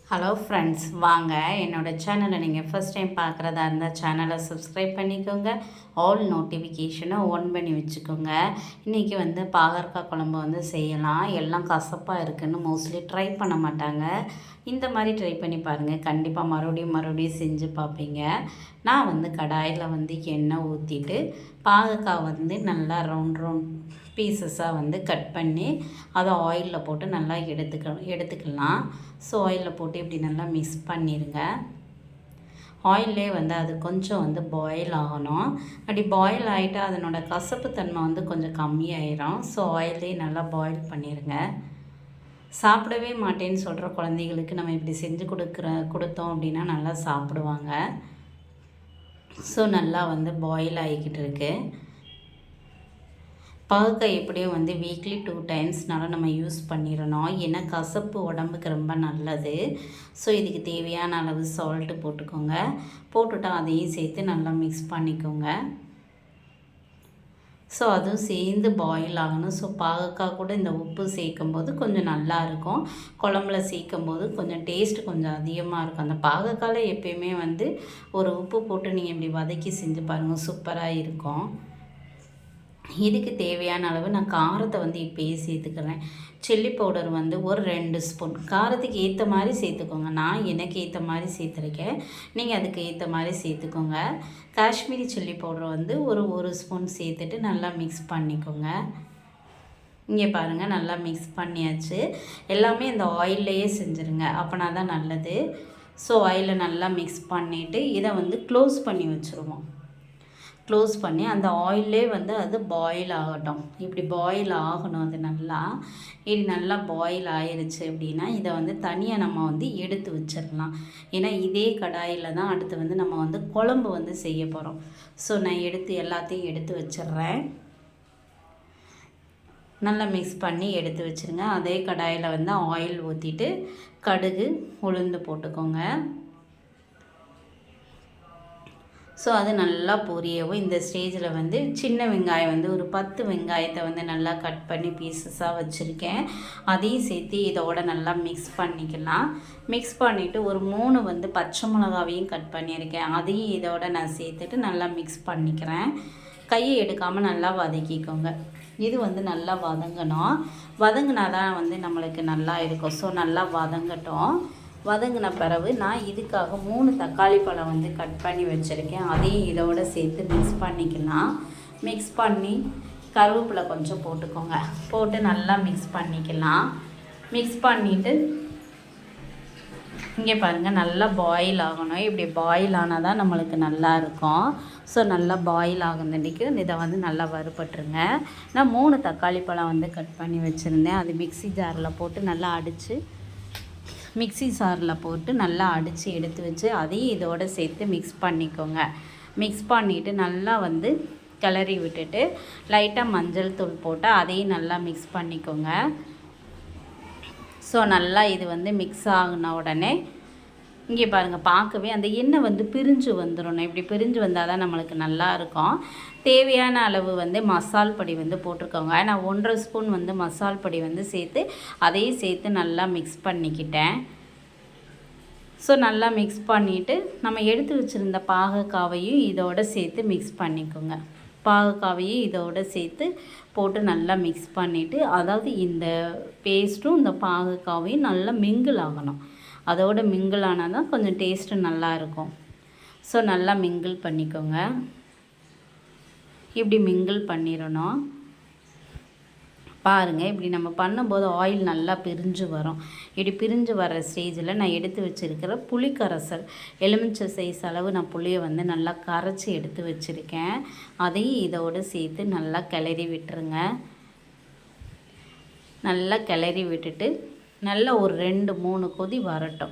Hello friends, வாங்க என்னோடய சேனலை நீங்கள் ஃபஸ்ட் டைம் பார்க்குறதா இருந்தால் சேனலை சப்ஸ்கிரைப் பண்ணிக்கோங்க. ஆல் நோட்டிஃபிகேஷனை ஆன் பண்ணி வச்சுக்கோங்க. இன்றைக்கி பாகற்காய் குழம்பு செய்யலாம். எல்லாம் கசப்பாக இருக்குதுன்னு மோஸ்ட்லி ட்ரை பண்ண மாட்டாங்க. இந்த மாதிரி ட்ரை பண்ணி பாருங்கள், கண்டிப்பாக மறுபடியும் செஞ்சு பார்ப்பீங்க. நான் கடாயில் எண்ணெய் ஊற்றிட்டு பாகற்காய் நல்லா ரவுண்ட் பீசஸாக கட் பண்ணி அதை ஆயிலில் போட்டு நல்லா எடுத்துக்கலாம். ஸோ ஆயிலில் போட்டு இப்படி நல்லா மிக்ஸ் பண்ணிடுங்க. ஆயிலே அது கொஞ்சம் பாயில் ஆகணும். அப்படி பாயில் ஆகிட்டு அதனோட கசப்பு தன்மை கொஞ்சம் கம்மியாயிரும். ஸோ ஆயிலே நல்லா பாயில் பண்ணிடுங்க. சாப்பிடவே மாட்டேன்னு சொல்கிற குழந்தைகளுக்கு நம்ம இப்படி செஞ்சு கொடுத்தோம் அப்படின்னா நல்லா சாப்பிடுவாங்க. ஸோ நல்லா பாயில் ஆகிக்கிட்டு இருக்கு. பாகற்காய் எப்படியும் வீக்லி 2 டைம்ஸ்னாலும் நம்ம யூஸ் பண்ணிடணும். ஏன்னா கசப்பு உடம்புக்கு ரொம்ப நல்லது. ஸோ இதுக்கு தேவையான அளவு சால்ட்டு போட்டுக்கோங்க. போட்டுவிட்டு அதையும் சேர்த்து நல்லா மிக்ஸ் பண்ணிக்கோங்க. ஸோ அதுவும் சேர்ந்து பாயில் ஆகணும். ஸோ பாகற்காய் கூட இந்த உப்பு சேர்க்கும்போது கொஞ்சம் நல்லாயிருக்கும். குழம்புல சேர்க்கும்போது கொஞ்சம் டேஸ்ட்டு கொஞ்சம் அதிகமாக இருக்கும். அந்த பாகற்காயில் எப்பயுமே ஒரு உப்பு போட்டு நீங்கள் இப்படி வதக்கி செஞ்சு பாருங்கள், சூப்பராக இருக்கும். இதுக்கு தேவையான அளவு நான் காரத்தை இப்போயே சேர்த்துக்கிறேன். சில்லி பவுடர் ஒரு 2 ஸ்பூன் காரத்துக்கு ஏற்ற மாதிரி சேர்த்துக்கோங்க. நான் எனக்கு ஏற்ற மாதிரி சேர்த்துருக்கேன், நீங்கள் அதுக்கு ஏற்ற மாதிரி சேர்த்துக்கோங்க. காஷ்மீரி சில்லி பவுடர் ஒரு ஸ்பூன் சேர்த்துட்டு நல்லா மிக்ஸ் பண்ணிக்கோங்க. இங்கே பாருங்கள், நல்லா மிக்ஸ் பண்ணியாச்சு. எல்லாமே இந்த ஆயில்லையே செஞ்சுருங்க, அப்போனா தான் நல்லது. ஸோ ஆயிலில் நல்லா மிக்ஸ் பண்ணிவிட்டு இதை க்ளோஸ் பண்ணி வச்சுருவோம். க்ளோஸ் பண்ணி அந்த ஆயிலே அது பாயில் ஆகட்டும். இப்படி பாயில் ஆகணும். அது நல்லா இது நல்லா பாயில் ஆயிடுச்சு அப்படின்னா இதை தனியாக நம்ம எடுத்து வச்சிடலாம். ஏன்னா இதே கடாயில் தான் அடுத்து நம்ம குழம்பு செய்ய போகிறோம். ஸோ நான் எல்லாத்தையும் எடுத்து வச்சிடுறேன். நல்லா மிக்ஸ் பண்ணி எடுத்து வச்சுருங்க. அதே கடாயில் ஆயில் ஊற்றிட்டு கடுகு உளுந்து போட்டுக்கோங்க. ஸோ அது நல்லா பொரியவும் இந்த ஸ்டேஜில் சின்ன வெங்காயம் ஒரு 10 வெங்காயத்தை நல்லா கட் பண்ணி பீசஸாக வச்சுருக்கேன். அதையும் சேர்த்து இதோட நல்லா மிக்ஸ் பண்ணிக்கலாம். மிக்ஸ் பண்ணிவிட்டு ஒரு 3 பச்சை மிளகாவையும் கட் பண்ணியிருக்கேன். அதையும் இதோட நான் சேர்த்துட்டு நல்லா மிக்ஸ் பண்ணிக்கிறேன். கையை எடுக்காமல் நல்லா வதக்கிக்கோங்க. இது நல்லா வதங்கணும். வதங்கினா தான் நம்மளுக்கு நல்லா இருக்கும். ஸோ நல்லா வதங்கட்டும். வதங்கின பிறகு நான் இதுக்காக 3 தக்காளி பழம் கட் பண்ணி வச்சுருக்கேன். அதையும் இதோடு சேர்த்து மிக்ஸ் பண்ணிக்கலாம். மிக்ஸ் பண்ணி கருவேப்பிலை கொஞ்சம் போட்டுக்கோங்க. போட்டு நல்லா மிக்ஸ் பண்ணிக்கலாம். மிக்ஸ் பண்ணிவிட்டு இங்கே பாருங்கள், நல்லா பாயில் ஆகணும். இப்படி பாயில் ஆனால் தான் நம்மளுக்கு நல்லா இருக்கும். ஸோ நல்லா பாயில் ஆகுனதுக்கு இதை நல்லா வறுபட்டுருங்க. நான் 3 தக்காளி பழம் கட் பண்ணி வச்சுருந்தேன். அது மிக்ஸி ஜாரில் போட்டு நல்லா அடித்து மிக்ஸி ஜாரில் போட்டு நல்லா அடித்து எடுத்து வச்சு அதையும் இதோடு சேர்த்து மிக்ஸ் பண்ணிக்கோங்க. மிக்ஸ் பண்ணிவிட்டு நல்லா கிளறி விட்டுட்டு லைட்டாக மஞ்சள் தூள் போட்டு அதையும் நல்லா மிக்ஸ் பண்ணிக்கோங்க. ஸோ நல்லா இது மிக்ஸ் ஆகின உடனே இங்கே பாருங்கள், பார்க்கவே அந்த எண்ணெய் பிரிஞ்சு வந்துடணும். இப்படி பிரிஞ்சு வந்தால் தான் நம்மளுக்கு நல்லாயிருக்கும். தேவையான அளவு மசால் பொடி போட்டிருக்கோங்க. நான் 1.5 ஸ்பூன் மசால் பொடி சேர்த்து அதையும் சேர்த்து நல்லா மிக்ஸ் பண்ணிக்கிட்டேன். ஸோ நல்லா மிக்ஸ் பண்ணிவிட்டு நம்ம எடுத்து வச்சுருந்த பாகற்காவையும் இதோடு சேர்த்து மிக்ஸ் பண்ணிக்கோங்க. பாகற்காவையும் இதோடு சேர்த்து போட்டு நல்லா மிக்ஸ் பண்ணிவிட்டு, அதாவது இந்த பேஸ்ட்டும் இந்த பாகற்காவையும் நல்லா மிங்கிள் ஆகணும். அதோட மிங்கிள் ஆனால் தான் கொஞ்சம் டேஸ்ட்டு நல்லாயிருக்கும். ஸோ நல்லா மிங்கிள் பண்ணிக்கோங்க. இப்படி மிங்கிள் பண்ணிடணும். பாருங்கள், இப்படி நம்ம பண்ணும்போது ஆயில் நல்லா பிரிஞ்சு வரும். இப்படி பிரிஞ்சு வர ஸ்டேஜில் நான் எடுத்து வச்சுருக்கிற புளி கரைசல், எலுமிச்சை சைஸ் அளவு நான் புளியை நல்லா கரைச்சி எடுத்து வச்சுருக்கேன். அதையும் இதோடு சேர்த்து நல்லா கிளறி விட்டுருங்க. நல்லா கிளறி விட்டுட்டு நல்லா ஒரு 2-3 கொதி வரட்டும்.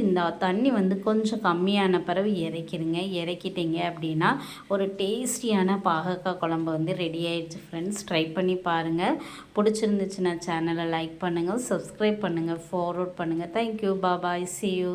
இந்த தண்ணி கொஞ்சம் கம்மியான பிறகு இறக்கிடுங்க. இறக்கிட்டீங்க அப்படின்னா ஒரு டேஸ்டியான பாகற்காய் குழம்பு ரெடி ஆகிடுச்சு. ஃப்ரெண்ட்ஸ், ட்ரை பண்ணி பாருங்கள். பிடிச்சிருந்துச்சுன்னா சேனலை லைக் பண்ணுங்கள், சப்ஸ்கிரைப் பண்ணுங்கள், ஃபார்வர்ட் பண்ணுங்கள். Thank you, bye, see you.